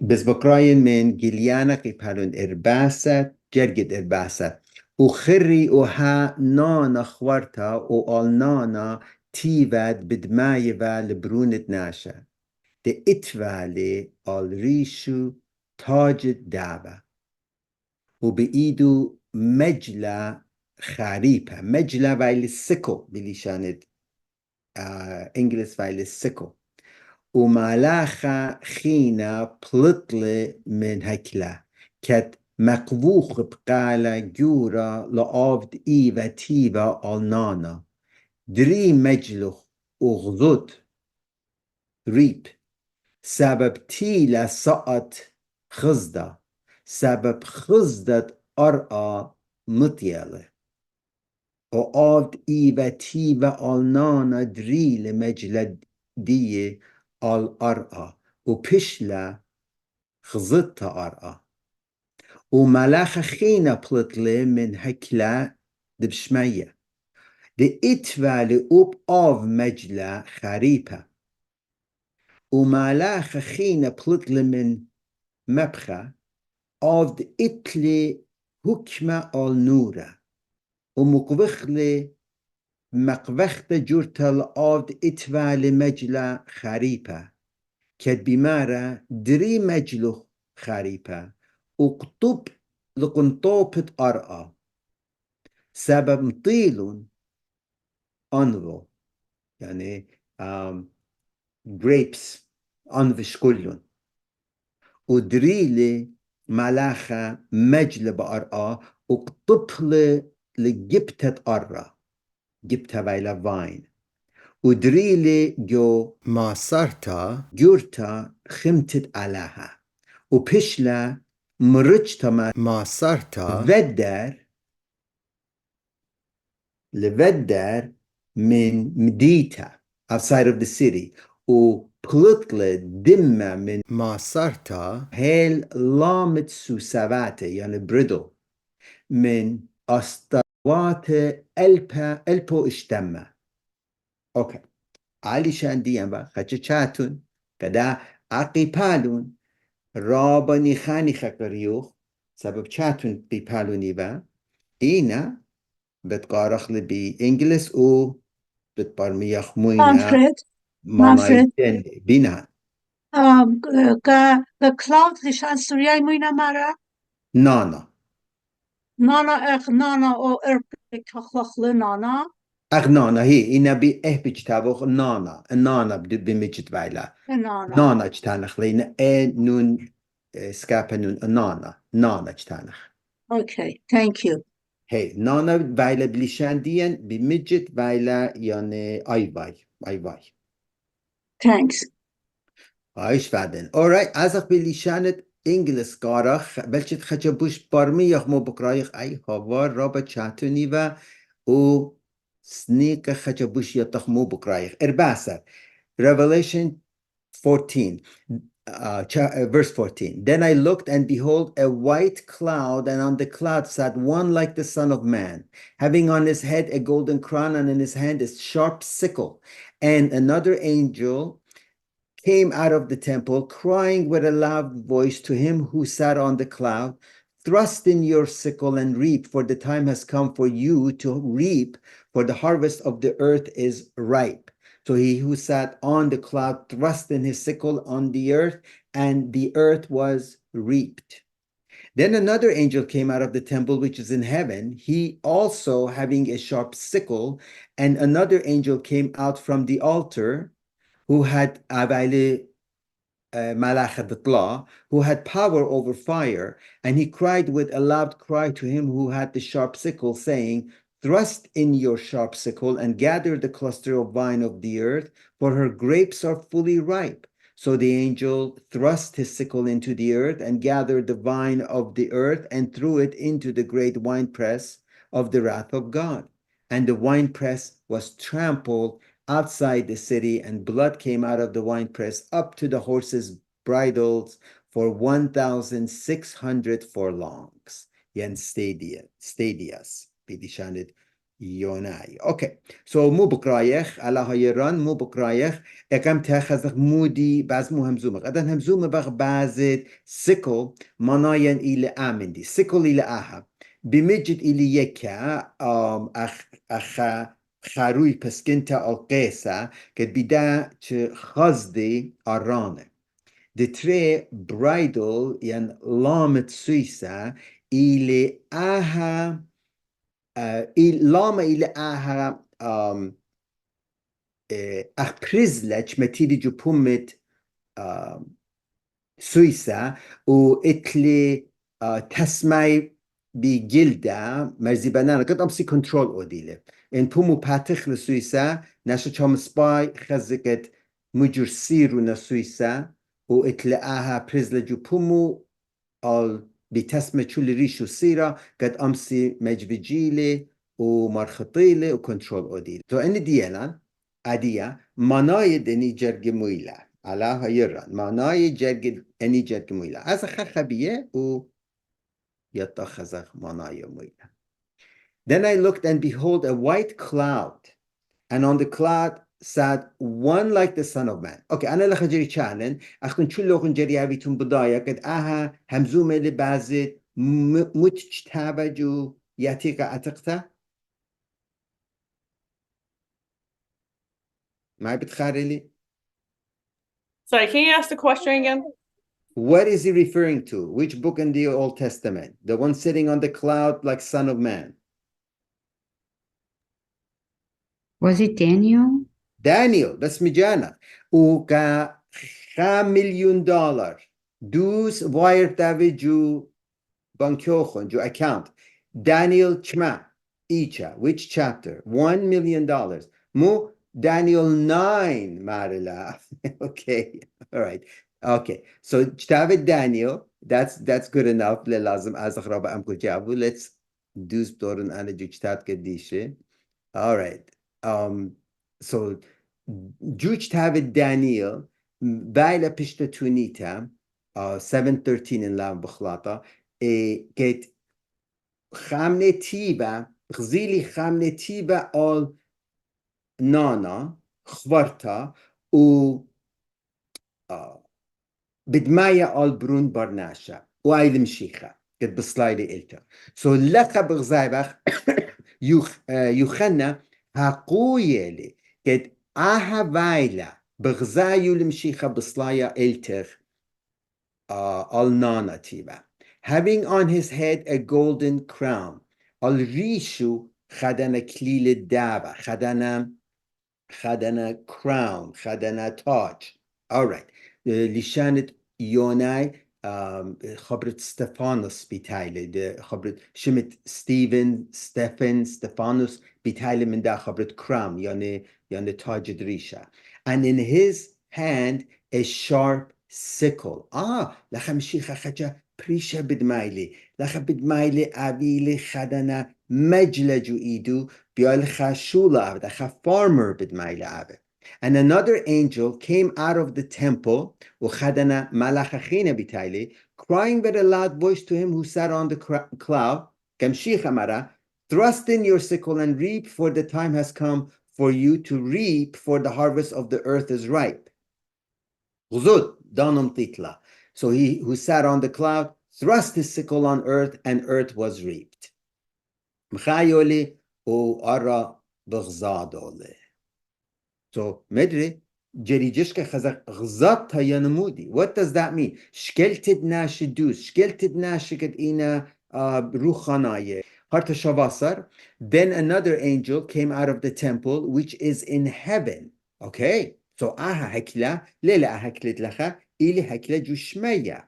بس بقراين من جليانا قيبالون إرباسة جرجد إرباسة وخري وها نانا خوارتا وقال نانا تيفاد بدمايفا لبرونة ناشا دي اتفالي قال ريشو تاج الدعبة وبإيدو مجلة خريبة مجلة بايل السكو بليشانت إنجلس بايل السكو ومالاخا خينا بلطلة من هكلا كت مقبوخ بقالة جورا لآفد إيفا تيفا النانا دري مجلخ وغضد ريب سبب تيلا سقط خزدة سبب خزدة أرقى مطيالة وآفد إيفا تيفا النانا دري لمجلد دي الأرقى وبشلا خزدتا أرقى وملاخ خينا بلطلة من هكلا دبشمية دي اتفالي أوب آف مجلة خريبة وملاخ خينا بلطلة من مبخة آف دي اتلي هكمة النورة ومقبخلي مقبخت جورتل آف دي اتفالي مجلة خريبة كد بمارة دري مجلو خريبة وقطب لقنطوبة أرقى سبب مطيلون أنفو يعني grapes أنفش كلون ودريلي ملاخة مجل بأرقى وقطبل لجبتة أرقى جبتها بايلا فاين ودريلي جو ما صارتا جورتا خمتت علىها وبشلا مرجتا ما صارتا لفدر من مديتا outside of the city وبلطلة دمة من ما صارتا هيل لامت سوسافاتي يعني بريدو من أسطوات ألبو اشتمة أوكي علشان ديما خجشاتون كدا عقيبالون رابني خاني خكريوخ سبب شاتون قيبالوني با إينا بتقارخ لي بإنجلس و بتبرميخ موينا Manfred, بينا cloud لشان سوريا موينا مرة نانا نانا او اربك خخل نانا نانا هي إنا بإهبج تابوخ نانا بمجد بايلا نانا جتانخ لينا نون سكابا نون نانا جتانخ Okay, thank you. هي نانا بايلا بلشان ديان بمجد بايلا يعني أي باي Thanks. ايش بعدين alright ازق بلشانت انجلس قارخ بلشت خجبوش برميخ مو بقرايخ اي هوار رابا تشاتوني و سنيك خجبوش يطخ مو بقرايخ ارباسة Revelation 14 verse 14 Then I looked and behold a white cloud and on the cloud sat one like the son of man having on his head a golden crown and in his hand a sharp sickle and another angel came out of the temple, crying with a loud voice to him who sat on the cloud, thrust in your sickle and reap, for the time has come for you to reap, for the harvest of the earth is ripe. So he who sat on the cloud thrust in his sickle on the earth, and the earth was reaped. Then another angel came out of the temple which is in heaven, he also having a sharp sickle, and another angel came out from the altar, who had who had power over fire, and he cried with a loud cry to him who had the sharp sickle, saying, Thrust in your sharp sickle and gather the cluster of vine of the earth, for her grapes are fully ripe. So the angel thrust his sickle into the earth and gathered the vine of the earth and threw it into the great winepress of the wrath of God. And the winepress was trampled outside the city, and blood came out of the winepress up to the horses' bridles for 1,600 furlongs. Yen stadias, bidishanid يوناي اوكي سو مو بقرايخ على هيران مو بقرايخ اقام تاخذ مودي بعض مو همزومه غدا همزومه بغ بعزت سيكل مناين الى امندي سيكل الى اها بمجد الى يكا اخ خاروي بسكنتا القيسة قد بدا خزدي ارانه دتري برايدل ين لامت سويسا الى اها لama ile aha أخبرزلج متيدي جبومت سويسا وإتلي تسمي بجلدة مرزي بنانا قد أمسي كنترول أوديله إن بومو باتخ لسويسا ناشا چام سباي خزقت مجر سيرو نسويسا وإتلي آها برزلج بومو al بتسمة شو ريشو سيرا قد أمسي مجفجيلي ومرخطيلي وكنترول أوديلي تو إن ديانا أديا مناي دني جرج مويلة على هيران مناي جرج أني جرج مويلة از خبيه و يتخذ مناي مويلة Then I looked and behold a white cloud and on the cloud sat one like the son of man. Okay, أنا لخ جري challenge أخن شو لوخن جري أبيتون بداية قد أها همزومة لبازت متجتابة جو ياتيك أتقتا ما بتخارلي Sorry, can you ask the question again? What is he referring to? Which book in the Old Testament? The one sitting on the cloud like son of man. Was it Daniel? Daniel بس مجانا وكا $5 million دوس واير تابي جو بانكيوخون جو account Daniel chma icha which chapter $1 million مو Daniel 9 marila okay all right okay so chtavet Daniel that's good enough لازم ازخ رابع امكو جابو let's do دورن انا جو chtat قديشه all right so Juj Tavid Daniel Baila Pishta Tunita 713 in Lam Bukhlata get Khamne Tiba Gzili Khamne Tiba al Nana Khvarta u بدماية al Brun Barnasha وعيل مشيخة قد بسلايلي إلتا so لقب غزايبخ يوخنا هاقويلي قد آها فايلة بغزايو المشيخة بصلايا إلتر النانا تيبا having on his head a golden crown الريشو خدنا كليل الدابة خدنا crown خدنا تاج alright لشانت يوناي خبرت ستيفانوس بيتايلي خبرت شمت ستيفانوس بيتايلي من دا خبرت crown يعني تاج دريشة and in his hand a sharp sickle لخا مشيخة خجا بريشة بدمايلي لخا بدمايلي أبيلي خدنا مجلجو إيدو بيال خاشولا أبد خا farmer بدمايلي أبد And another angel came out of the temple, وخدنا ملاخخين بتايلي, crying with a loud voice to him who sat on the cloud, كمشيخ أمرا, thrust in your sickle and reap, for the time has come for you to reap, for the harvest of the earth is ripe. غزود دانم تitla. So he who sat on the cloud thrust his sickle on earth, and earth was reaped. مخايولي وأرى بغزادولي. So, medre, jerijishka chazak gzat hayanamudi. What does that mean? Shkeltid na shidus, shkeltid na shikat ina ruchanaye. Harta shavasar. Then another angel came out of the temple, which is in heaven. Okay. So, aha hakla, lela ahaklit lacha, ili hakla jushmeya.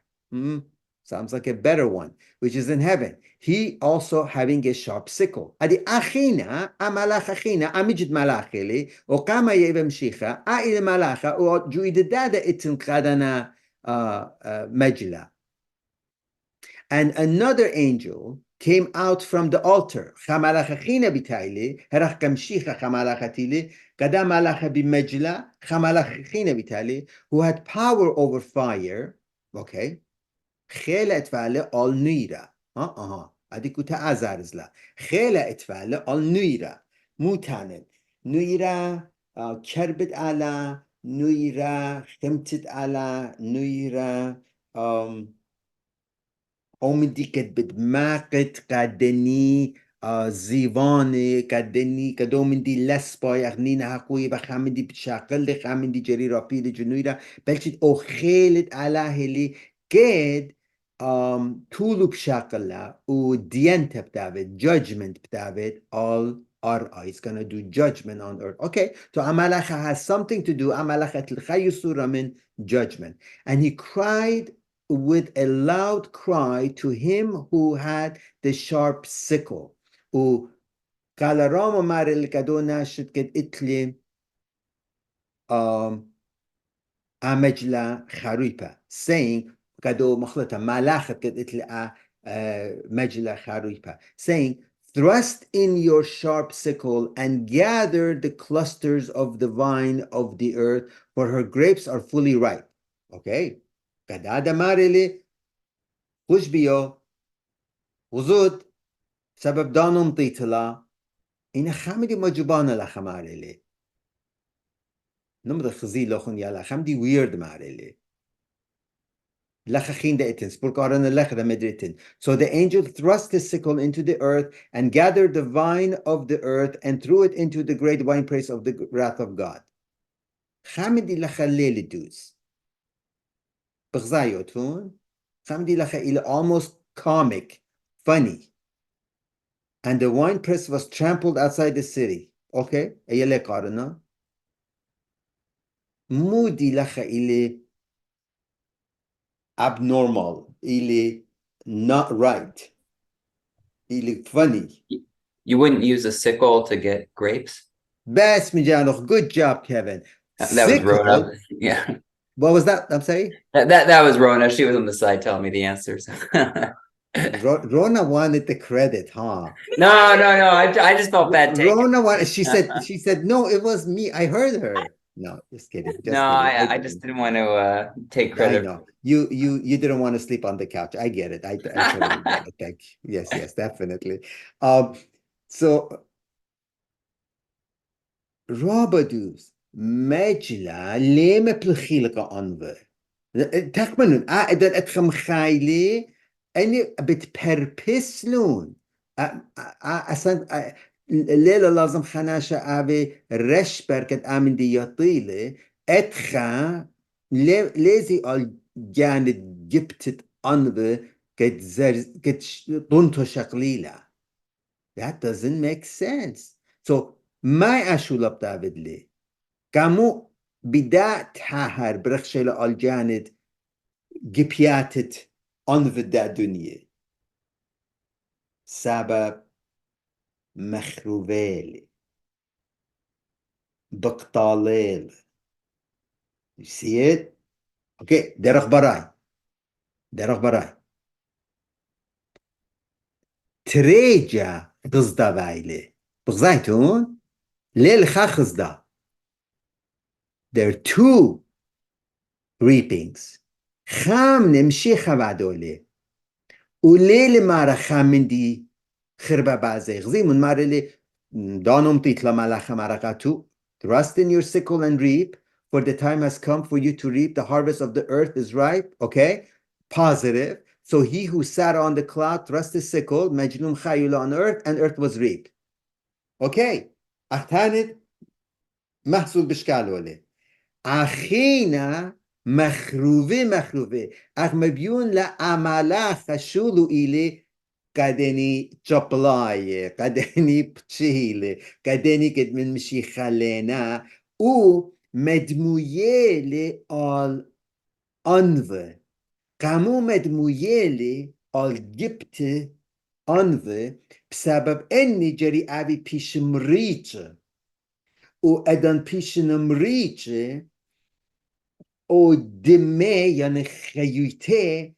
Sounds like a better one, which is in heaven. He also having a sharp sickle. Adi achina, amalach achina, amijid malachili, o kama yevem shicha, il malacha, o juidada itin kadana majla. And another angel came out from the altar. Chamalachachina bitaili, herach kamshicha chamalachatili, kada malacha bimajla, chamalachachina bitaili, who had power over fire. Okay. خيلت فعله all نيرة أديكو تأزارز لا خيلة اتفعل al نويرة موتانن نويرة كربت على نويرة خمتت على نويرة اومدي كد بدماقت قدني زيفاني قدني كدومندي لسباي اغنينا هقوي بخامندي بتشاقل خامندي جري رابيد جنويرة بلشت او خيلت على هلي قد طولو بشاقلة و ديانتا بتاعت judgment بتاعت all is gonna do judgment on earth. Okay, so Amalacha has something to do. Amalacha تلخي صورة من judgment. And he cried with a loud cry to him who had the sharp sickle. وقال راما مار الكادونا شتكت اتلي مجلة خريبة saying كادو مخلطة ملاخت كد اتلي مجلة خريبة saying thrust in your sharp sickle and gather the clusters of the vine of the earth for her grapes are fully ripe. Okay. كدادا مارلي خوش بيو وزود سبب دانم طيتلا إنا خامدي مجبانا لخمارلي نمد خزي لخون يالا خامدي ويرد مارلي لخخين دا اتن سبوركارن لخ دا مدريتن. So the angel thrust his sickle into the earth and gathered the vine of the earth and threw it into the great winepress of the wrath of God. خامدي لخليلي دوز بغزايوتون خامدي لخ إلى almost comic funny. And the winepress was trampled outside the city. Okay, أيلي قارنا مودي لخ إلي abnormal إلي not right إلي funny. You wouldn't use a sickle to get grapes? بس مجانوخ, good job, Kevin. That was Rona. Sickle, Yeah. what was that? I'm sorry? That was Rona. She was on the side telling me the answers. Rona wanted the credit, huh? No. I just felt bad taking. Rona wanted, she said, no, it was me. I heard her. No, just kidding. Just No, kidding. I just didn't want to take I credit. know. You didn't want to sleep on the couch. I get it. I totally get it. Thank you. Yes, definitely. So Robadus, Majla, Leme Plechilka Anwe. تقبلون إذا أتخم خايلي أني بتبربسلون أصلا الليلة لازم خناشة أبي رشبر كد آمن دي يطيلي أتخا ليزي الجاند جبتت أنبي كد طنتو شقليلة. That doesn't make sense. So ما أشولب دافد لي كامو بدأ تحهر برخشلة الجاند جبياتت أنفد دا دنيا سبب مخروبيل بقطاليل. You see it? Okay, درخ براي تريجا قصدا بايلي بغزايتون ليل خاخزدا. There are two reapings. خام نمشي خبادولي وليل مارا خامن دي خربا بعزي غزي من مارا لي دانم تيتلا مالاخ مارقاتو. Thrust in your sickle and reap, for the time has come for you to reap. The harvest of the earth is ripe. Okay, positive. So he who sat on the cloud thrust his sickle, majnum chayula on earth, and earth was reaped. Okay, أختانت محصول بشكالولي أخينا مخروبة أخ مبيون لعملا خشولو إلي قدني جبلاي قدني بتشيلي قدني قد من مشي خلينا و مدموية لي آل أنوه قامو مدموية لي آل جبت أنوه بسبب أني جري أبي بيش مريجة و أدن بيش نمريجة او دمه يعني خيوته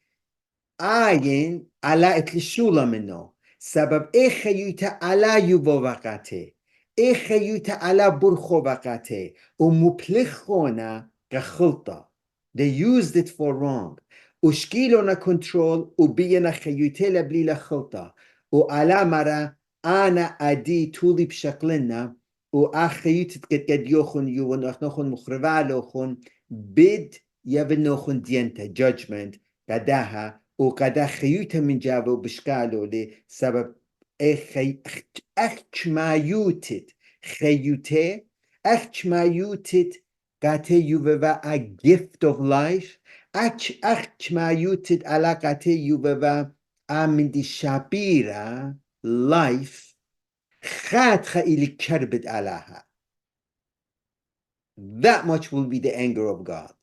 عين على اتلشولا منه سبب اي خيوته على يوبو وقته اي خيوته على برخو وقته ومبلخونا كخلطة. They used it for wrong. وشكيلونا كنترول وبينا خيوته لبلي لخلطة وعلى مرة أنا أدي تولي بشكلنا وأخيت قد يوخن يوون أخنوخن مخربا لوخن بد يبنوخن دينتا judgment قداها وقدا خيوتا من جابو بشكالو لسبب أخشمايوتت خيوتي أخشمايوتت قاتي يوبوا a gift of life أخشمايوتت على قاتي يوبوا من دي شابيرا life خاتخا إلي كربت علىها. That much will be the anger of God.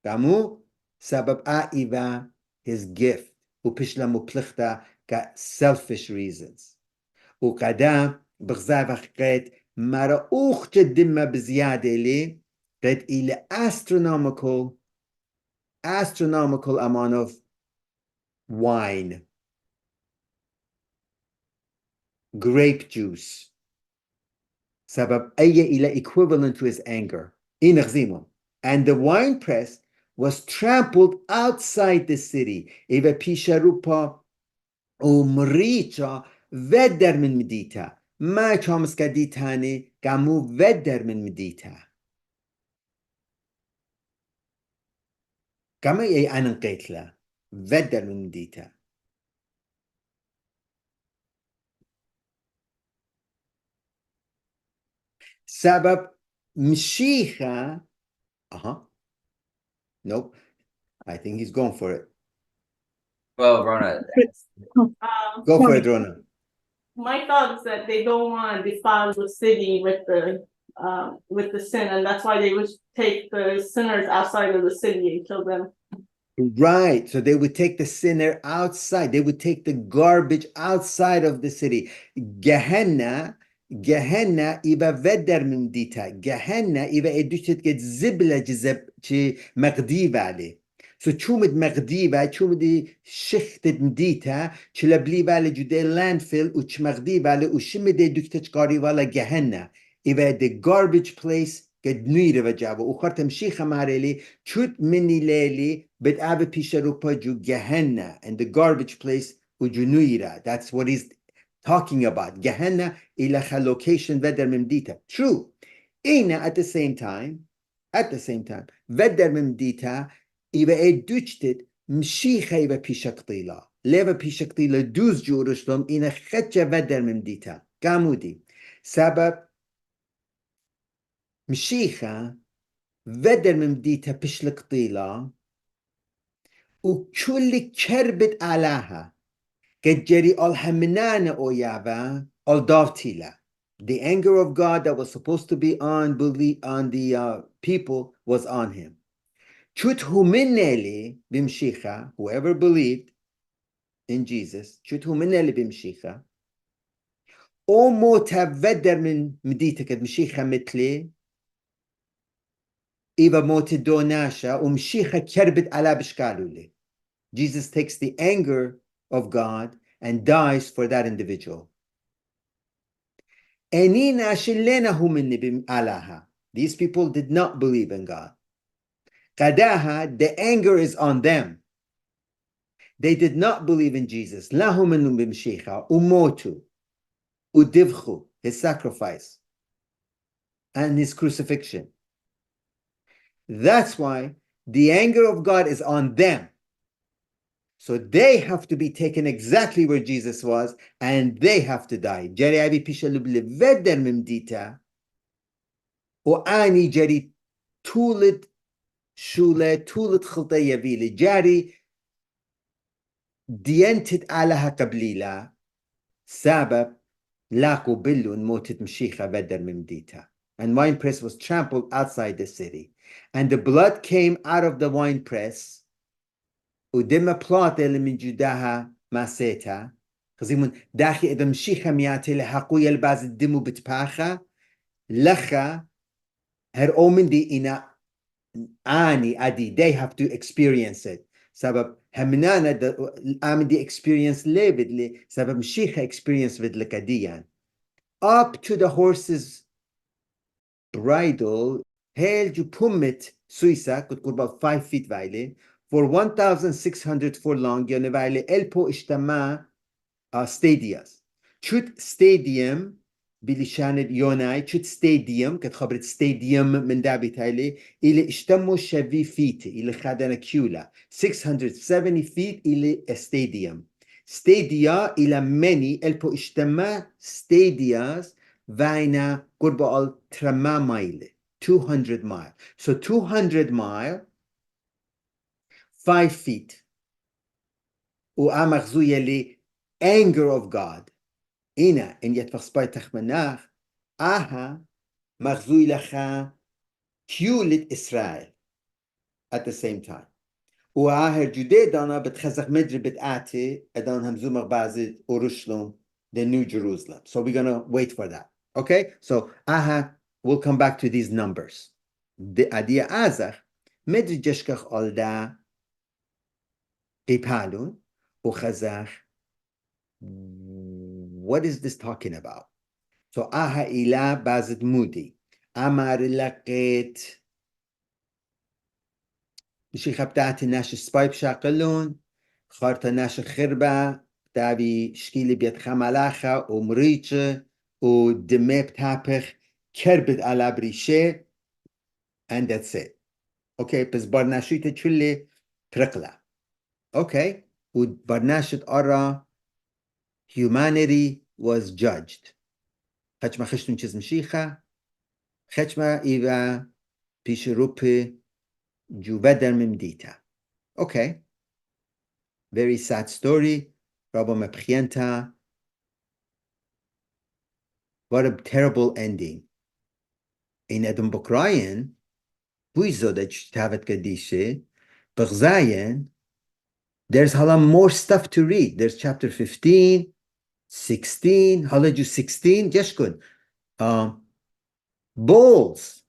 كامو سبب آئبا his gift وبشلا مبلغتا ka selfish reasons وقدا بغزاف قد مرا اوخ جدما بزيادة لي قد إلى astronomical amount of wine, grape juice سبب أي إلى equivalent to his anger إن غزيمون. And the wine press was trampled outside the city. إذا بيشاروبا ومريتشا ودر من مديتا ما تشامس كديتاني قامو ودر من مديتا كما أي أنا قيتلا ودر من مديتا سبب مشيخة nope I think he's going for it. Well, Rona, Go for Sorry. it, Rona. My thought is that they don't want to defile the city with the sin, and that's why they would take the sinners outside of the city and kill them. Right. So they would take the sinner outside. They would take the garbage outside of the city. Gehenna iba vedder min dita. Gehenna iba edushet get zibla jizeb chi magdiva ali. So chumid magdiva, chumid shichted mdita, chilabliva ali jude landfill, uch magdiva ali, ushimid edushet karivala Gehenna. Iba the garbage place قد نيرة وجابه وخرتم شيخة ماريلي شوت مني ليلي بتقابل بيشاروبا جو Gehenna and the garbage place وجو نيرة. That's what he's talking about. Gehenna إلى location بدر ممديتا. True. إينا at the same time بدر ممديتا إبا إدوشتت مشيخة إبا بيشاكطيلا ليبا بيشاكطيلا دوز جورشلم إينا خدشة بدر ممديتا. كامودي سبب مشيخة ودر ممديتا بشلك طيلة وكل كربت علىها قد جري الحمنانة أويابا الدافتيلا. The anger of God that was supposed to be on the people was on him. Chut humineli bimshicha, whoever believed in Jesus, chut humineli bimshicha, o mota ودر من مديتا قد مشيخة مثلي إيبا موت دوناشا ومشيخة كربت على بشكالولي. Jesus takes the anger of God and dies for that individual. أنينا شلنا هم alaha. These people did not believe in God. قداها, the anger is on them. They did not believe in Jesus. لهم منهم بمشيخة وموتوا ودفخوا his sacrifice and his crucifixion. That's why the anger of God is on them. So they have to be taken exactly where Jesus was, and they have to die. Jari abi pishalub levedder mimdita, o ani jari tulit shule tulit khilta yavili jari dientit alaha kablila sabab laku billun motit mshicha vedder mimdita. And wine press was trampled outside the city. And the blood came out of the wine press. ودم بلاط اللي من جداها ماسيتا خزيمون داخل إذا مشيخة مياتي لحقوية الباز الدمو بتباخا لخا هر أومن دي إنا آني أدي they have to experience it سبب همنانا آمن دي experience ليبد لي سبب مشيخة experience vid لكديان up to the horse's bridle هيل جو بومت سويسا كنت قربا 5 feet فايلي for 1,600 for long, Yonevale Elpo Ishtama stadias. Chut stadium بلشانة يوناي chut stadium كت خبرت stadium من دابي تايلي إلى اشتمو شبي فيت إلى خادنا كيولا 670 feet إلى stadium stadia إلى many البو اشتما stadias vaina قربة al 3 مايل 200 mile so 200 mile 5 feet وأمغزو يلي anger of God إنا إن يتفق سباي تخمناخ آها مغزوي لخا كيولة إسرائيل at the same time وآهر جودي دانا بتخزق مدري بتآتي أدان همزو مغبازي أورشلم the New Jerusalem so we're gonna wait for that okay so آها we'll come back to these numbers the idea آزخ مدري جشكخ أولدا قيبالون وخزخ what is this talking about so aha ila bazit mudi amar laqit الشيخة بتاعتي ناش سبايب شاقلون خارطة ناش خربة تابي شكيلي بيت خمالاخة ومريتش ودمي بتابخ كربت على بريشة and that's it okay بس برناشيت تشلي ترقلة okay وبرناشت أرى humanity was judged خشما خشتون چیز مشيخة خشما إيوه پیش روپی جوبه در ممدیتا okay very sad story رابا مبخينتا what a terrible ending این ادم بکراین بویزو دا جتاوت قدیشه بغزاين there's hala more stuff to read there's chapter 15 16 hala جو 16 جشكن bowls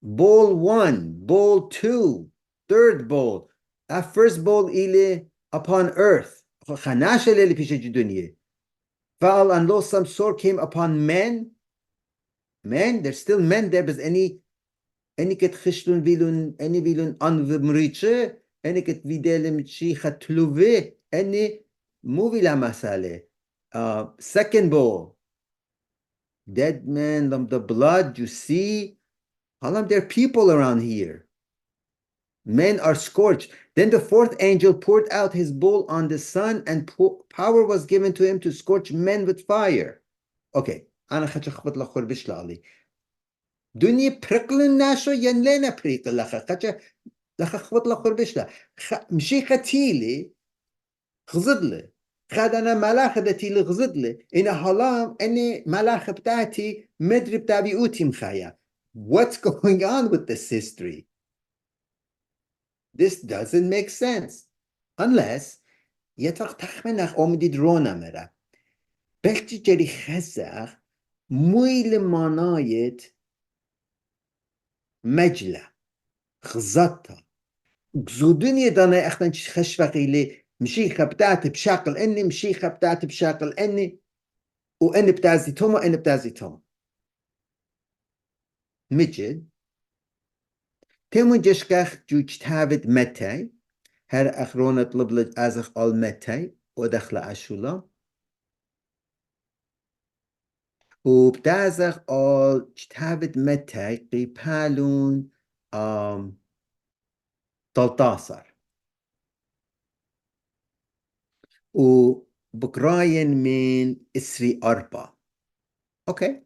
bowl 1 bowl 2 third bowl that first bowl ile upon earth خناش اللي پیش الدنيا فعل and lo some sore came upon men there's still men there but any كت خشلون بيلون any بيلون انومريتشه any كت فيدالم شي خطلوه any مو بلا مسألة second bowl dead man the blood you see there are people around here men are scorched then the fourth angel poured out his bowl on the sun and power was given to him to scorch men with fire okay أنا خبط لخور بشلالي دنيا برقلن ناشو ينلنا بريقل لخا خبط لخور بشلا مشي ختيلي خزدلي خاد أنا ملاخ دتيلي غزدلي إن هلام أني ملاخ بتاعتي مدري بتاعي أوتي مخايا what's going on with this history this doesn't make sense unless يترق تخمنخ أمدي درونا مرا بلتي جري خزخ مويل مانايت مجلة خزطة زودني دانا اختن خشفقي لي مشيخة بتاعتي بشاقل اني مشيخة بتاعتي بشاقل اني واني بتازي توما اني بتازي توما مجد تيمون جشكاخ جوج تابد متى هر اخرونة طلب لج ازخ all متى ودخل اشولا وبتازخ all تابد متى قيبالون 13 وبقراين من إسري أربعة okay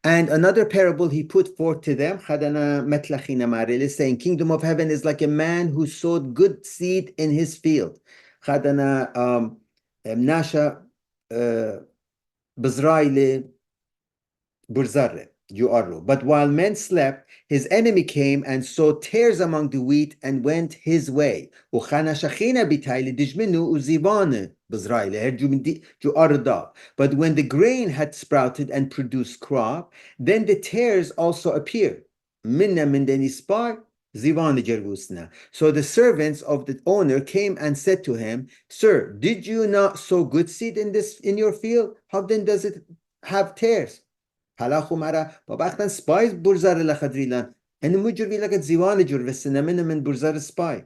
and another parable he put forth to them خدنا متلخينا ماريلي saying kingdom of heaven is like a man who sowed good seed in his field خدنا ناشا بزرايلي برزارة but while men slept his enemy came and sowed tares among the wheat and went his way وخانا شخينا بتايلي دجمنو وزيبانه بزرايلي but when the grain had sprouted and produced crop then the tares also appeared minna min deni spar zivane jervusna so the servants of the owner came and said to him sir did you not sow good seed in your field how then does it have tares حلاخو مرا با وقتا سپای برزار لخدریلن ان مجر ویلکت زیوان جور وسنه من برزار سپای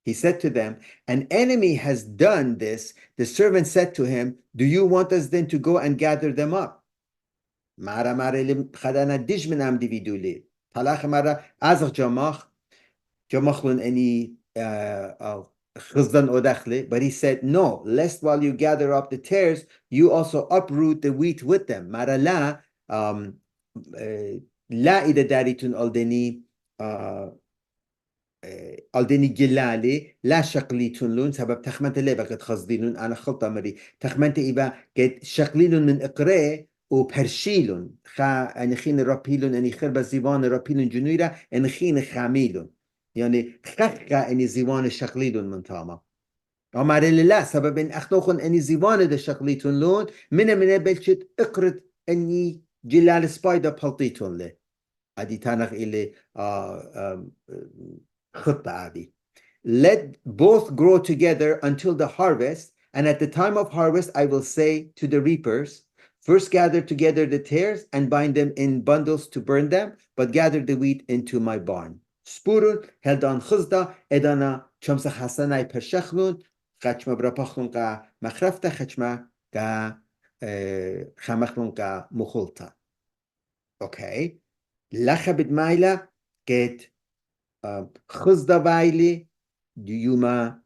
He said to them, an enemy has done this. The servant said to him, do you want us then to go and gather them up? Mara khadana dijmin am dividuli. Talach mara azach jamachlun any chizdan odachle. But he said, no, lest while you gather up the tares, you also uproot the wheat with them. Mara la ida daritun aldeni aldeni gilali la shaqlitun lun سبب تخمنت لي بقت خصدينون أنا خلطة مري تخمنت إبا قد شقليلون من إقراء وبرشيلون خا أنخين رابيلون أني خرب زيوان رابيلون جنويرة أنخين خاميلون يعني خخا أني زيوان شقليلون من تاما أمر لا سبب إن أخنوخن أني زيوان ده شقليتون لون من بلشت إقرت أني جلال سبايدر بلطيتون له هذه تانخ إلي خطة عادي. Let both grow together until the harvest, and at the time of harvest I will say to the reapers, first gather together the tares and bind them in bundles to burn them, but gather the wheat into my barn. Spurun heldan khuzda edana chamsa hasanai pershachlun chachma brapachlun ka machrafta chachma ka chamachlun ka mukhulta. Okay. Lacha bidmaila get خزدا وایلی دیوما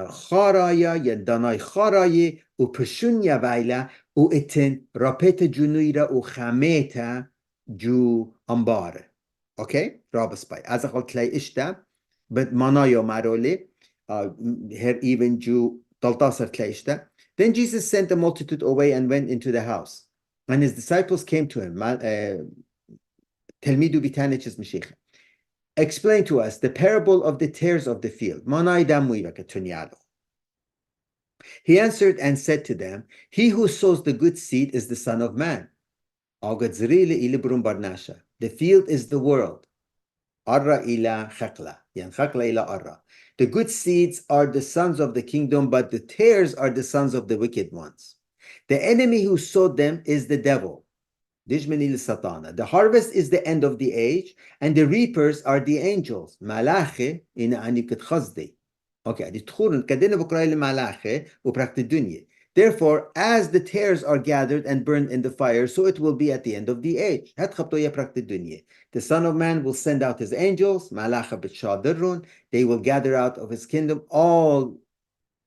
خارایا یا دانای خارایی و پشونیا وایلا و اتن راپت جنویرا و خمیتا جو انباره اوکی رابس بای از اقل تلی اشتا بد منایا مرولی هر ایون جو دلتاسر تلی اشتا. Then Jesus sent the multitude away and went into the house, and his disciples came to him. تلمیدو بیتانه چیز میشه. Explain to us the parable of the tares of the field. He answered and said to them, he who sows the good seed is the Son of Man. The field is the world. The good seeds are the sons of the kingdom, but the tares are the sons of the wicked ones. The enemy who sowed them is the devil. The harvest is the end of the age, and the reapers are the angels. Malache in aniket khazdi. Okay, therefore, as the tares are gathered and burned in the fire, so it will be at the end of the age. The Son of Man will send out his angels. They will gather out of his kingdom all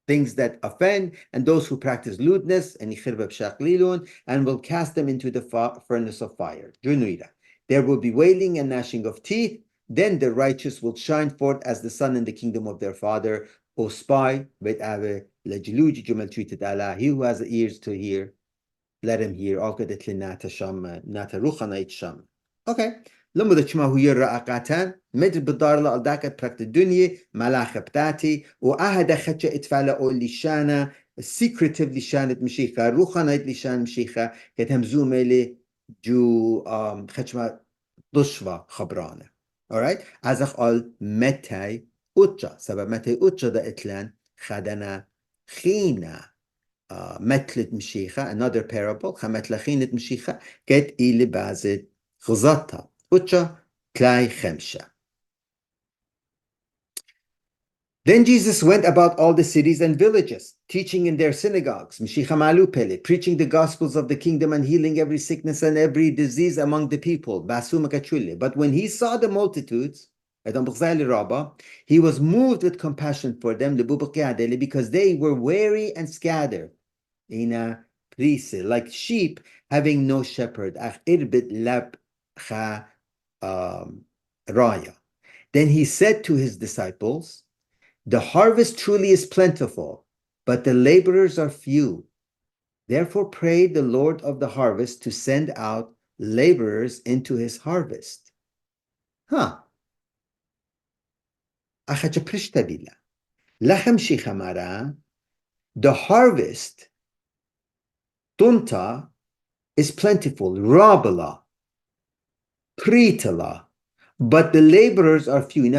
things that offend, and those who practice lewdness, and will cast them into the furnace of fire. There will be wailing and gnashing of teeth. Then the righteous will shine forth as the sun in the kingdom of their Father. O spy, he who has ears to hear, let him hear. Okay. لما دشما هو يرى أقاتان مدر بدار لا ألداك بركت الدنيا ملاخ بتاعتي وأهدا خدشة إتفعل أول لشانة secretive لشانة مشيخة روحانة لشان مشيخة كتهمزو ميلي جو خدشما ضشفة خبرانة. alright أزخ قال متى أوتشا سبب متى أوتشا دا إتلان خدنا خينا متلت مشيخة another parable خمتلا خينة مشيخة كت إلي بازد غزطها Then Jesus went about all the cities and villages, teaching in their synagogues, preaching the gospels of the kingdom and healing every sickness and every disease among the people. But when he saw the multitudes, he was moved with compassion for them because they were weary and scattered, like sheep having no shepherd. Raya. Then he said to his disciples, the harvest truly is plentiful, but the laborers are few. Therefore pray the Lord of the harvest to send out laborers into his harvest. The harvest, tunta, is plentiful, rabala, pritala, but the laborers are few.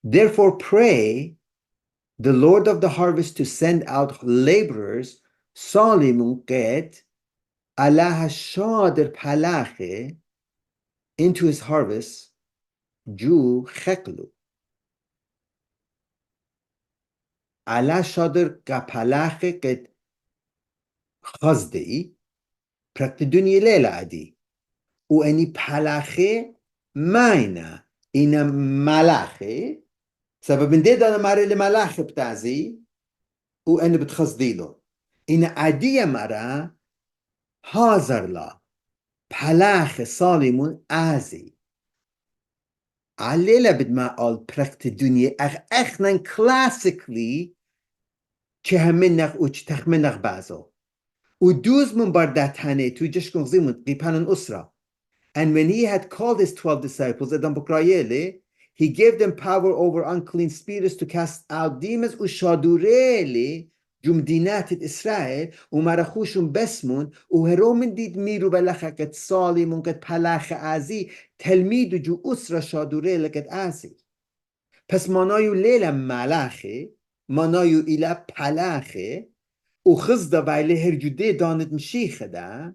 Therefore pray the Lord of the harvest to send out laborers, Salimuket, Allah Shader Palache, into his harvest. جو خقلو علا شادر قپلاخ قد خزدي بركت الدنيا ليلة عدي واني بحلاخي ماينة إنا ملاخي سبب من دي أنا ماري لملاخي بتاعزي وأنا بتخصدي له إنا عادية مرة هازر لا بحلاخي صالمون آزي عليلا بدما قال بركت الدنيا اخنا كلاسيكلي چهمنخ و چتخمنخ بعضو و دوز من بردتانه تو جشكم زيمون قيبان الأسرة. And when he had called his 12 disciples, Adam Bokrayele, he gave them power over unclean spirits to cast out demons وشادوريلي جمدينات إسرائيل ومرخوشهم بسمون وهرومن ديد ميرو بلخا قد صالمون قد پلخ عزي تلميذ جو أسرة شادوريلي قد عزي پس مانایو لیل ملخه مانایو ایلا پلخه و خزده ویله هر جده داند مشیخه ده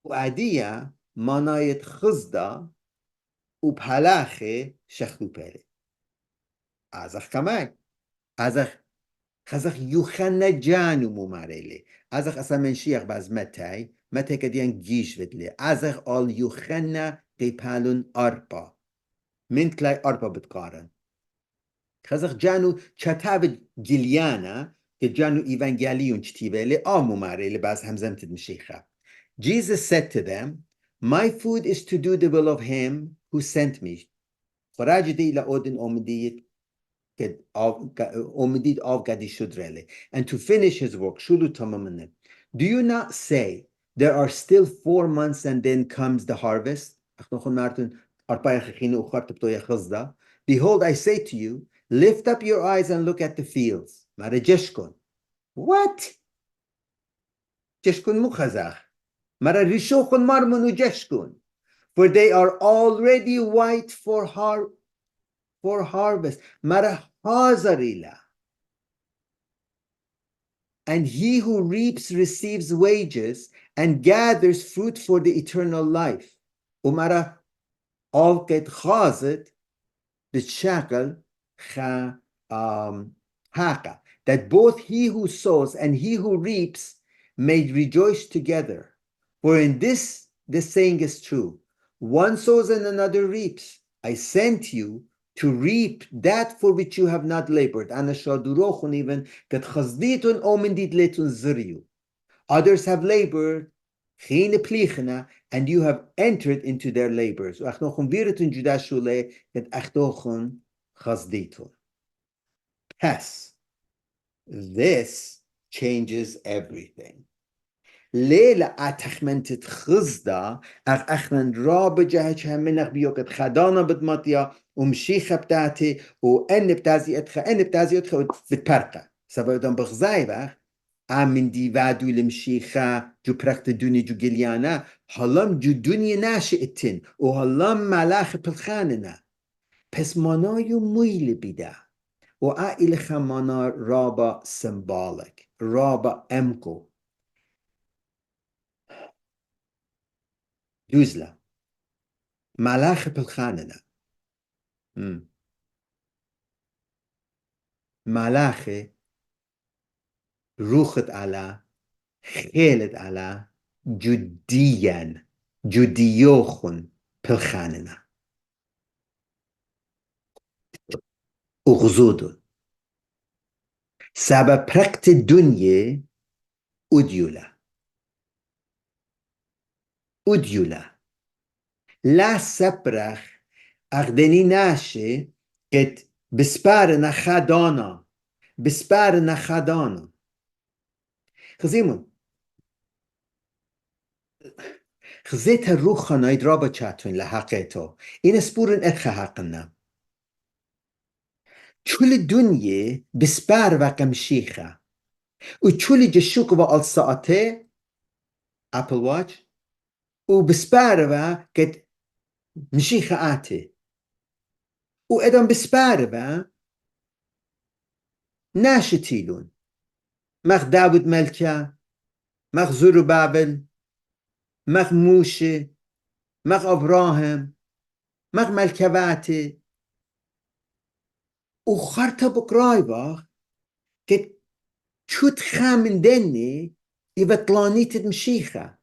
و عدیه مانایت خزده و پلخه شخلو پره ازخ کمک ازخ خزخ یوخنه جانو ممارله ازخ اصلا من شیخ باز متای کدیان گیش ودله ازخ آل یوخنه قیپالون آرپا من تلاي أربا بتقارن خزخ جانو چتاب جليانا جانو إيفانجيليون چتيبه آمو ماري لباز همزم تدمشيخة. Jesus said to them, my food is to do the will of him who sent me. خراج دي لأودن أمديد آف قدي شدرله. And to finish his work, شلو تمامنه. Do you not say, there are still 4 months and then comes the harvest? أخنوخن مارتن Behold, I say to you, lift up your eyes and look at the fields. What? Jeshkun mukhazach. Mara rishokhun marmunu jeshkun. For they are already white for harvest. Mara hazarila. And he who reaps receives wages and gathers fruit for the eternal life. Umara al ket khazet b'shakel haka, that both he who sows and he who reaps may rejoice together. For in this the saying is true: one sows and another reaps. I sent you to reap that for which you have not labored. Others have labored, and you have entered into their labors. Yes, this changes everything. ليلة أتخمنت خزدا أخنن راب جهش همينخ بيوكت خدانا بدمطيا ومشيخة بتاعتي وأن بتازي أتخا بتبرقة سبب دم بخزاي بخ من دي وادو لمشيخة جو برقت دوني جو جليانا هلام جو دوني ناشئتين وهلام ملاخ بالخاننا پس مانايو ميل بيدا وآئل خمانا رابا symbolic رابا أمكو دوزلا ملاخ بالخاننا ملاخ روخت على خيلت على جديوخن بالخاننا اغزودن سبب برقت الدنيا أديولا لا سبرخ أغدني ناشي قد بسبارنا خدانا خزيمون خزيت الروخنا يدرابا چاتون لحقيتو إن سبورن اتخا حقنا چول الدنيا بسبار وقمشيخة وچول جشوك والساعته أبل واتش وبسبارة قد مشيخة آتي وإدام بسبارة ناشتيلون مخ داود ملكة مخ زربابل مخ موشي مخ أبراهام مخ ملكباتي وخرطة بقراي باخ كت شوت خامن دني يبطلانيت مشيخة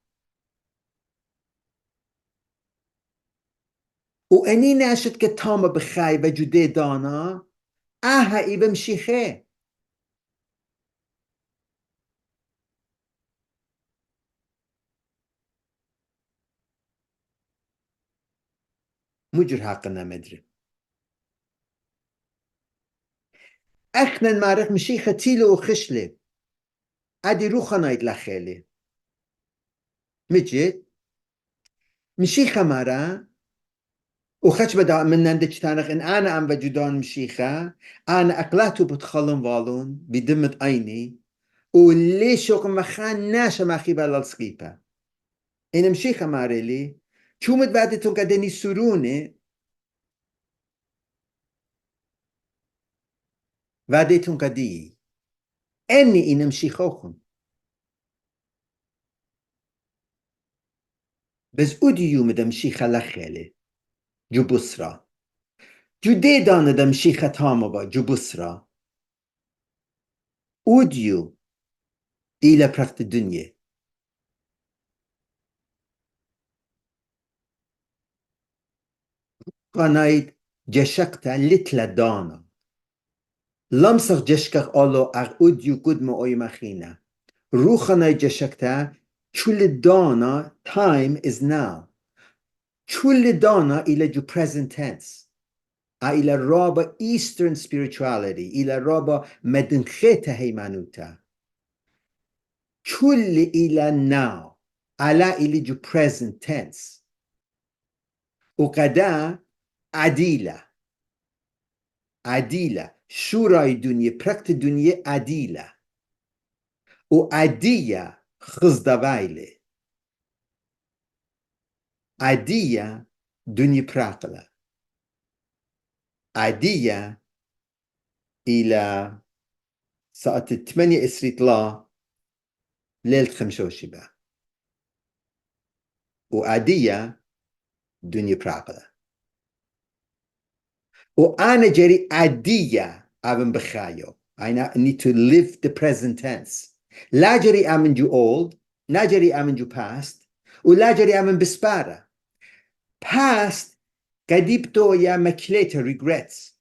وأني ناشد كتامة بخايبة جدي دانا آها إيبا مشيخة مجر حقنا مدري اخنا المعرق مشيخة تيلو وخشلي ادي روخنا يتلخيلي مجد مشيخة مارا وخش بدا من عندك تانخ ان انا ام بجدان مشيخة انا اقلاتو بتخلم والون بدمت عيني وليش مخان ناشا ماخي بالالسقيبة ان مشيخة ماريلي شو متبادتون قدني سروني واديتون قدي اني ان مشيخوكم بس اودي يوم دا مشيخة لخيلي جو بسرا جو دي دانا دا مشيخة تامبا جو بسرا اوديو إلى برخت الدنيا قنايد جشكتا لتلا دانا لمسخ جشكخ ألو أغ أوديو قدم أوي مخينا روخنا جشكتا چول دانا time is now چول دانا إلى جو present tense إلى رابا eastern spirituality إلى رابا مدنخيتا هيمانوتا چول إلى now على إلى جو present tense وقدا عديلة عديلة شورای دنیا پرکت دنیا عديلة وعدية خزدوائلة عدية دنيا براقلة عدية إلى ساعة 8 إسريت لا ليلة خمشوشبة وعدية دنيا براقلة وأنا جري عدية أبن بخايو I need to live the present tense لا جري أمن جو old لا جري أمن جو past ولا جري أمن بسبارة past قديبتو يا مكليتا regrets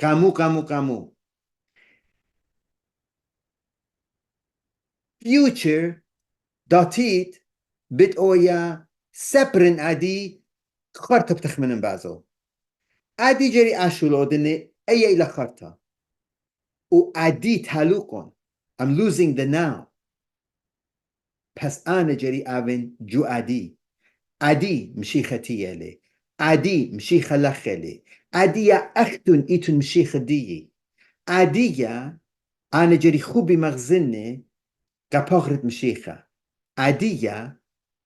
قامو future داتيت بت اويا سبرن ادي خرطة بتخمن بازو ادي جري اشولو دني اي الى خرطة و ادي تالوكون I'm losing the now بس انا جري ابن جو ادي مشيختي يلي ادي مشيخة لخلي ادي يا اختن ايتون مشيخة دي ادي يا انا جري خوبي مغزني كباغرت مشيخة عادية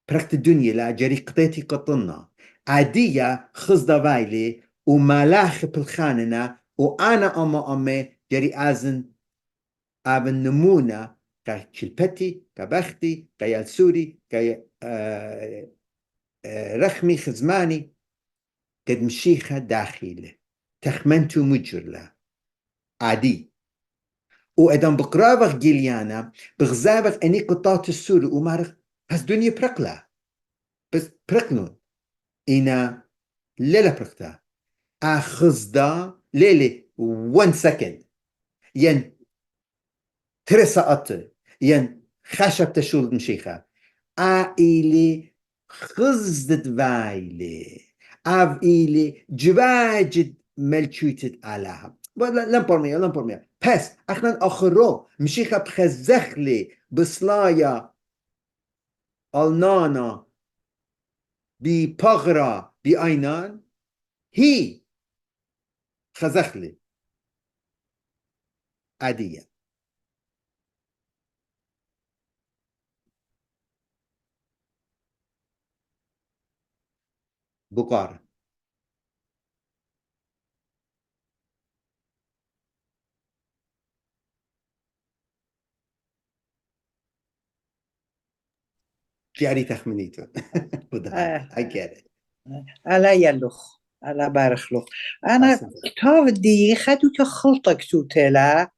بركت الدنيا لا جري قطيتي قطنا عادية خزدة وايلي وملاخ بالخاننا وأنا أمي جري آزن أبن نمونة كشلبتي كبختي كيالسوري كي رخمي خزماني قد مشيخة داخلة تخمنتو مجرلة عادي وإذا بقرابك جيليانا بغزابك أني قطات السوري ومارك بس دنيا برقلة بس برقنون إنا ليلة برقتا أخزدا ليلة 1 second ين ترسا أطل ين خشب تشول مشيخة إلي خزدت وايلي إلي جواجد ملچوتت علىها لم برمية بس اخنا اخرو مشيخة بخزخلي بصلايا النانا ببغرة بأينان هي خزخلي عادية بقارة جاري تخمينيته I get it على يلخ على بارخلخ أنا بس كتاب دي خدو كخلطة كتوتلا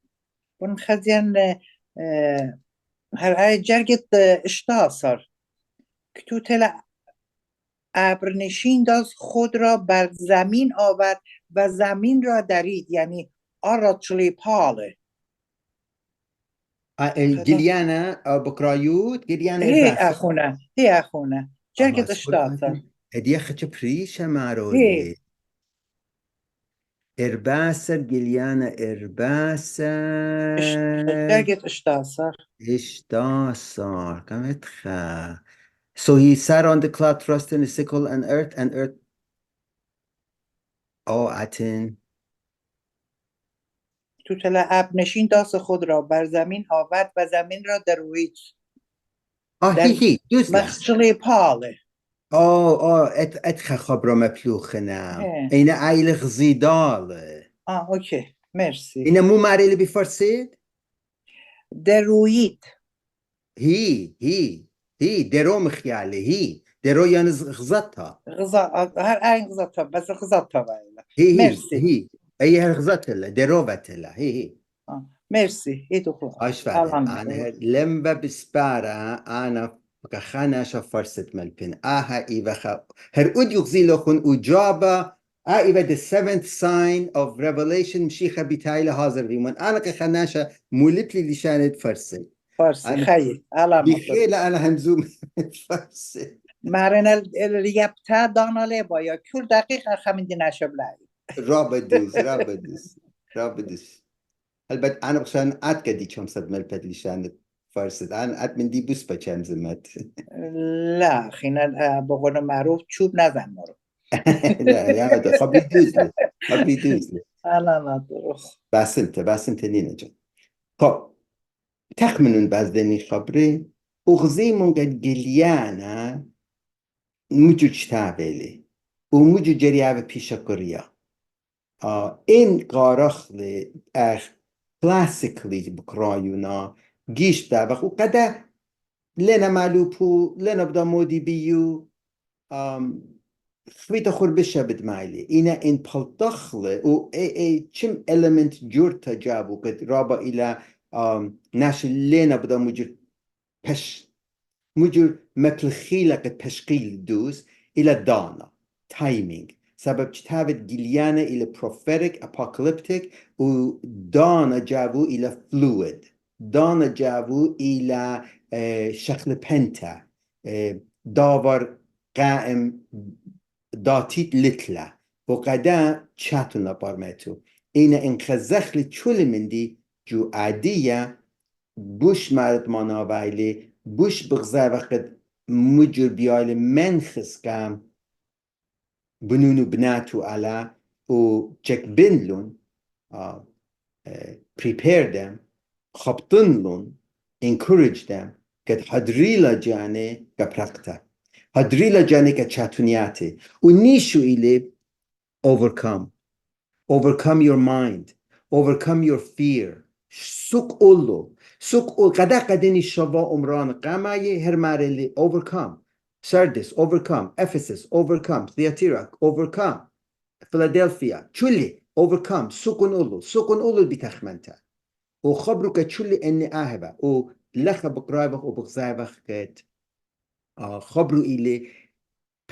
ونخزين هر جرگت اشتاصر کتوتل ابرنشین داز خود را بر زمین آورد و زمین را درید یعنی آراتشلی پاله جليانا بكرايوت جليانا هي إرباسة أخونا آها جرگت اشتاصر هدي أخذ بريشة هي مارولي إرباسة جليانا إرباسة جرگت اشتاصر إيش دا صار كم اتخا So he sat on the cloud thrust in the sickle and earth Oh عتن کتوتل ابرنشین داز خود را بر زمین آورد و زمین را دروید در هي دوسلا مخشلی پاله اتخا خبرة مبلوخنا هي إينا عيلخ زيدال اوکی مرسی إينا مو ماري اللي بفرسيد دروید هي درو مخيالي هي درو يعني غزتها غذا هر این غذا تا بس غذا تا وایلا هي مرسی هي غزتها دروبتها هي مرسی ای تو خلاص أشفعدن الان أنا لمبا بسبارة أنا بكخانا فرست ملبن إيفا هر يغزي لخن أجابة إيفا the seventh sign of revelation مشيخة بتايلة هازر بيمون أنا كخناشة مولبلي لشانت فرسي فارسی أنا خیلی الان بخيلة أنا همزوم فرسي مرن الریبتا داناله بایا کل دقیق خمین دی نشب لعی رابدوس البته أنا بخشان أتكدي كم صد ملبت لشانت فرست أنا أت من دي بوس بچم زمت لا خینا به قول معروف چوب نزن ما رو لا يا ده خبري دوزلي الان درخ بس انت نينا جان خب تخمنون بازدني خبري اغزي من قد جليانا موجو جتابيلي وموجو جريابة بيشا كوريا این قارخلی كلاسيكلي بكرايونا جيش دابخ وقدا لنا مالوبو لنا بدا مودي بيو خويتا خربشة بدمايلي إنا إن بلطخلي و اي چم element جورتا جابو قد رابا إلى ناش لنا بدا مجر مبلخيلة قد بشقيل دوس إلى دانا تايمينج سبب جتابت جليانا إلى prophetic apocalyptic و دانا جابو إلى fluid دانا جابو إلى شكل بنتا داور قائم داتيت لتلا وقدا چاتونا بارمتو إنا انخزخلي چول من دي جو عادية بوش مرد مناويلي بوش بغزا وقت مجر بيالي منخس كام بنونو بناتو على و جك بنلون prepare them خبطن لون encourage them قد حدريلا جاني كبرقتا حدريلا جاني كچاتونياتي ونيشو إلي overcome your mind overcome your fear سوق أولو قدني شوا أمران قاماي هرمارلي overcome Sardis overcome Ephesus overcome Thyatira overcome Philadelphia چولي overcome سوق أولو بتخمنتا وخبرك چولي إني آهبا ولخ بقرايبك وبغزايبك كت خبرو إلي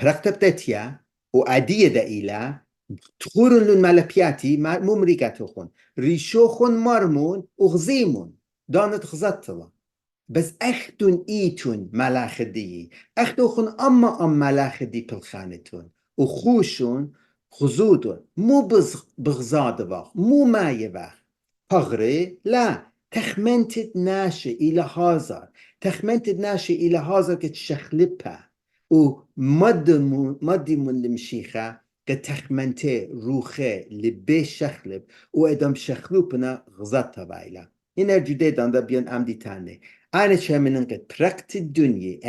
برقتبتتيا وعادية دا إلا تخورن لون ملبياتي ممريكاتوخون ريشوخون مرمون وغزيمون دانت خزطلا بس اختون ايتون ملاخدي اختوخون اما ملاخدي بالخانتون وخوشون خزودون مو بغزاد واخ مو ماي واخ پغري لا تخمنتت ناشي الى هازار تخمنتت ناشي الى هازار كتشخلبها ومدمون لمشيخة كتخمنتي روخي لبي شخلب وادم شخلوبنا غزاتها بايلا هنا جديدان دا بيان عمدي تاني أنا شامنن قد برقت الدنيا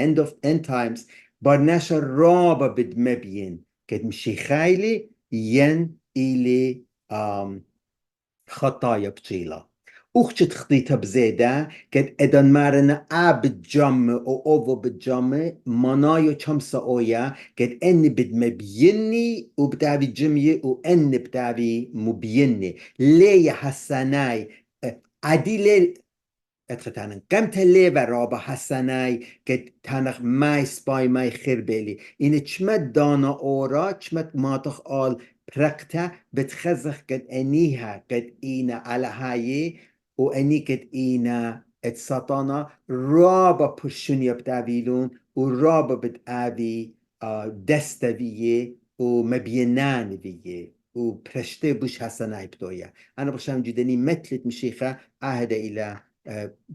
end times برناشا رابا بدمبين قد مشيخايلي ين إلي خطايا بطيلة أخت تخطيتها بزيادة قد إدن مارنا بالجمع أو أوفو بالجمع منايو شمسة أويا قد إن بد مبيني وبتابي جمية وإن بتابي مبيني ليه حسناي عدي ليه اتختانن قمت اللي برابا حسناي قد تانخ ماي سباي ماي خربلي إن تشمت دانا أورا تشمت ماتخ آل برقتا بتخزخ قد أنيها قد إينا على هاي وأني قد إينا اتسطانا رابا برشونيا بتابيلون ورابا بتابي دستا فيه ومبينان فيه وبرشته بوش حسناي بدويا أنا بخشام جدني مثلت مشيخة عهد إلى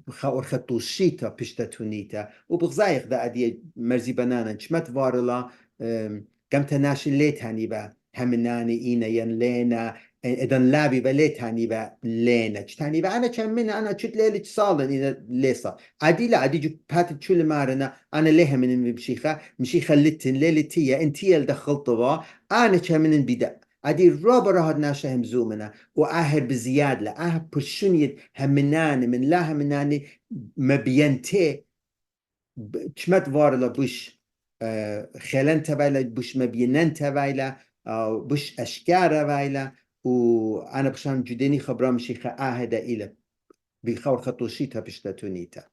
بخور خطوشيتا بشتتونيتا وبغزايق دا أدي مرزي بنانا شمت وارلا كم تناشي ليت هاني با همناني إينا ين لينا إذن لابي بليت هاني با لينا تاني با أنا كم من أنا شت ليلة صالن إذا ليصا عدي لا عدي جو باتت شو المارنا أنا ليها من مشيخة لتن ليلتية انتي الدخلت با أنا كم من البداية عدي رابا راهد ناشا هم زومنا وآهر بزياد لا آهر برشونيت همناني من لا همناني مبينتي شمت وارلا بوش خيلان تبايلا بوش مبينان تبايلا بوش أشكار بايلا وأنا بشام جديني خبرام شيخة آهدا إلى بخور خطوشيتها بشتاتونيتا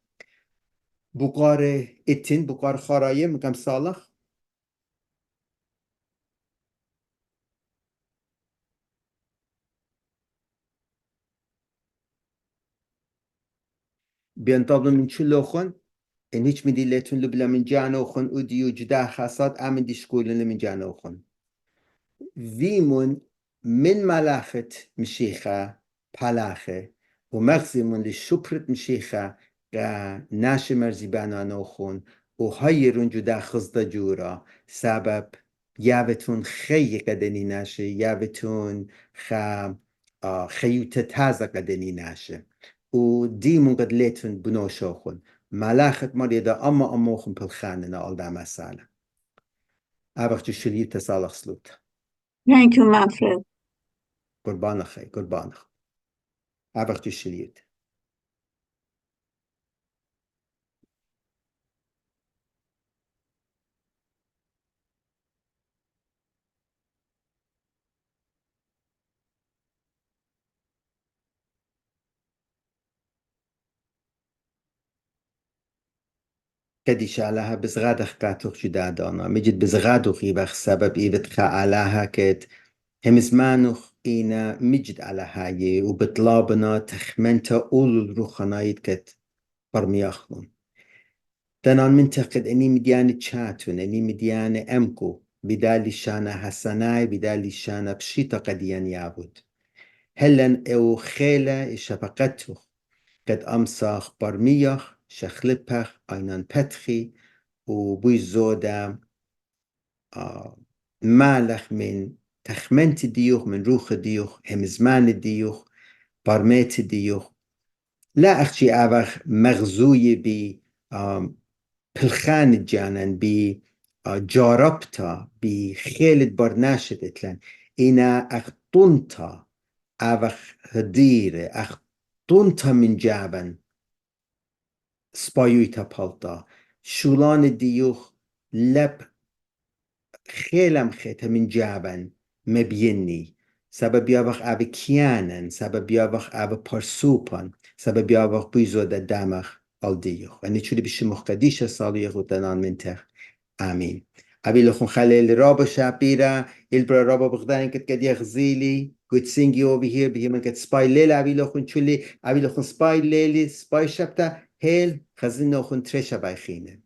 بقار إتن بقار خراية مكام صالح بينطبلوا من شلوخن إن هيش من ديلتون لبلا من جانوخن وديو جدا خاصات آمن دي شكولن من جانوخن فيمون من ملاخت مشيخة بلاخة ومغزمون لشبرت مشيخة ناش مرزبانا نوخون وهيرون جدا خزد جورا سبب يابتون خي قدني ناشي يابتون خيوت تازة قدني ناشي وديمون قد ليتون بنوشوخون ملاخت مريدا أما أموخن بالخاننا أول دا مسالة أبغى شليت تصالح سلوت Thank you, Manfred. قربان أخي قربان أخي أبغى الشليت كدي شالها بزغادخ كاتوخ جدادانا مجد بزغادوخ يبخ سبب إيبتخا علىها كت هم زمانوخ إينا مجد على هاي وبطلابنا تخمنتا أول روخنايد كت برمياخلون دنان منتقد أني مديانة تشاتون أني مديانة أمكو بدالي شانا حسناي بدالي شانا بشيطة قديان يابود هلن أو خيلة شفقتوخ قد أمساخ برمياخ شخلبخ أينان بتخي وبوي زودا مالخ من تخمنت ديوخ من روخ ديوخ هم زمان ديوخ برميت ديوخ لا أخشي أبخ مغزوي بي بلخان جانن بي جاربتا بي خيلت برناشت اتلن إنا أخطنتا أبخ هديرة أخطنتا من جابن سبايويتا بالتا شولان ديوخ لب خيلم خيتا من جابن مبيني سبب يابخ أبي كيانن سبب يابخ أبي برسوبان سبب يابخ بيزود دمخ الديوخ أني شولي بشمخ قديش صاليخ ودنان منتخ آمين أبي لخون خليل رابا شابيرا البرا رابا بغدان كت قد يغزيلي good sing you over here بهي كت سباي ليلة أبي لخون شولي أبي لخون سباي ليلي سباي شابتا هيل خزين نوخون تريشا بايخينه